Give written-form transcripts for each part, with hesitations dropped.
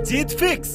जीत fix.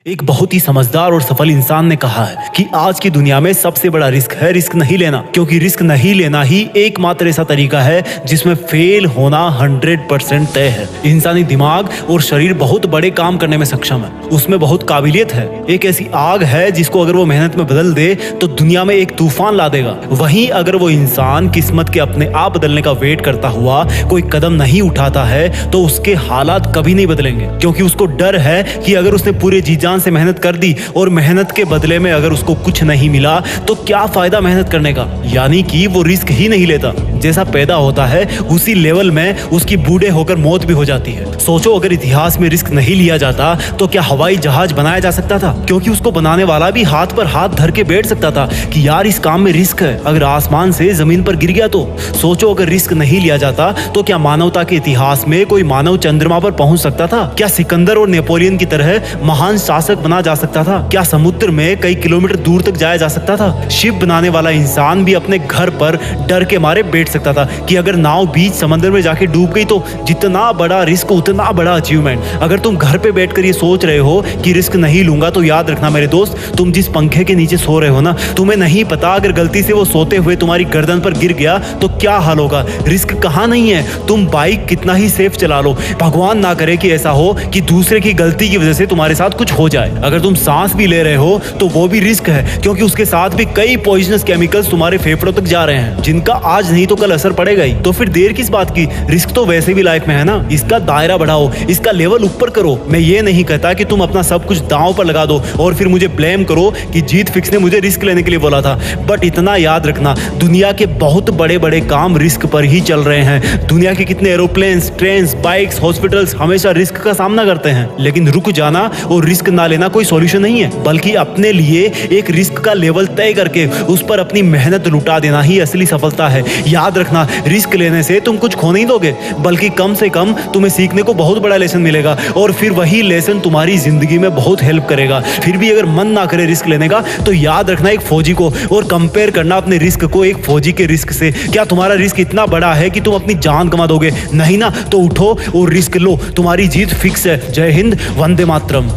एक बहुत ही समझदार और सफल इंसान ने कहा है कि आज की दुनिया में सबसे बड़ा रिस्क है रिस्क नहीं लेना, क्योंकि रिस्क नहीं लेना ही एकमात्र ऐसा तरीका है जिसमें फेल होना 100% तय है। इंसानी दिमाग और शरीर बहुत बड़े काम करने में सक्षम है, उसमें बहुत काबिलियत है। एक ऐसी आग है जिसको अगर वो मेहनत में बदल दे तो दुनिया में एक तूफान ला देगा। वहीं अगर वो इंसान किस्मत के अपने आप बदलने का वेट करता हुआ कोई कदम नहीं उठाता है तो उसके हालात कभी नहीं बदलेंगे, क्योंकि उसको डर है कि अगर उसने पूरे जी जान से मेहनत कर दी और मेहनत के बदले में अगर उसको कुछ नहीं मिला तो क्या फायदा मेहनत करने का। यानी कि वो रिस्क ही नहीं लेता। जैसा पैदा होता है उसी लेवल में उसकी बूढ़े होकर मौत भी हो जाती है। सोचो अगर इतिहास में रिस्क नहीं लिया जाता तो क्या हवाई जहाज बनाया जा सकता था? क्योंकि उसको बनाने वाला भी हाथ पर हाथ धर के बैठ सकता था कि यार इस काम में रिस्क है, अगर आसमान से जमीन पर गिर गया तो। सोचो अगर रिस्क नहीं लिया जाता तो क्या मानवता के इतिहास में कोई मानव चंद्रमा पर पहुंच सकता था? क्या सिकंदर और नेपोलियन की तरह महान शासक बना जा सकता था? क्या समुद्र में कई किलोमीटर दूर तक जाया जा सकता था? शिप बनाने वाला इंसान भी अपने घर पर डर के मारे बैठ सकता था कि अगर नाव बीच समंदर में जाके डूब गई तो जितना बड़ा रिस्क उतना बड़ा अचीवमेंट। अगर तुम घर पे बैठकर ये सोच रहे हो कि रिस्क नहीं लूंगा तो याद रखना मेरे दोस्त, तुम जिस पंखे के नीचे सो रहे हो ना, तुम्हें नहीं पता अगर गलती से वो सोते हुए तुम्हारी गर्दन पर गिर गया तो क्या हाल होगा। रिस्क कहाँ नहीं है, तुम बाइक कितना ही सेफ चला लो, भगवान ना करे कि ऐसा हो कि दूसरे की गलती की वजह से तुम्हारे साथ कुछ हो जाए। अगर तुम सांस भी ले रहे हो तो वो भी रिस्क है, क्योंकि उसके साथ भी कई पॉइजनस केमिकल्स तुम्हारे फेफड़ों तक जा रहे हैं जिनका आज नहीं तो कल असर पड़ेगा ही। तो फिर देर किस बात की, रिस्क तो वैसे भी लाइफ में है ना, इसका दायरा बढ़ाओ, इसका लेवल ऊपर करो। मैं ये नहीं कहता कि तुम अपना सब कुछ दांव पर लगा दो और फिर मुझे ब्लेम करो कि जीत फिक्स ने मुझे रिस्क लेने के लिए बोला था। बट इतना याद रखना, दुनिया के बहुत बड़े बड़े काम रिस्क पर ही चल रहे हैं। दुनिया के कितने एरोप्लेन्स, ट्रेन, बाइक्स, हॉस्पिटल्स हमेशा रिस्क का सामना करते हैं। लेकिन रुक जाना और रिस्क ना लेना कोई सॉल्यूशन नहीं है, बल्कि अपने लिए एक रिस्क का लेवल तय करके उस पर अपनी मेहनत लुटा देना ही असली सफलता है। याद रखना, रिस्क लेने से तुम कुछ खो नहीं दोगे, बल्कि कम से कम तुम्हें सीखने को बहुत बड़ा लेसन मिलेगा और फिर वही लेसन तुम्हारी जिंदगी में बहुत हेल्प करेगा। फिर भी अगर मन ना करे रिस्क लेने का तो याद रखना एक फौजी को और कंपेयर करना अपने रिस्क को एक फौजी के रिस्क से। क्या तुम्हारा रिस्क इतना बड़ा है कि तुम अपनी जान गंवा दोगे? नहीं ना, तो उठो और रिस्क लो, तुम्हारी जीत फिक्स है। जय हिंद, वंदे मातरम।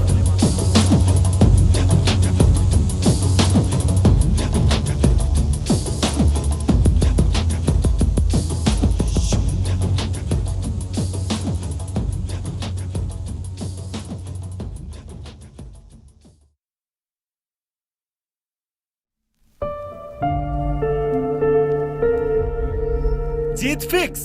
जीत फिक्स।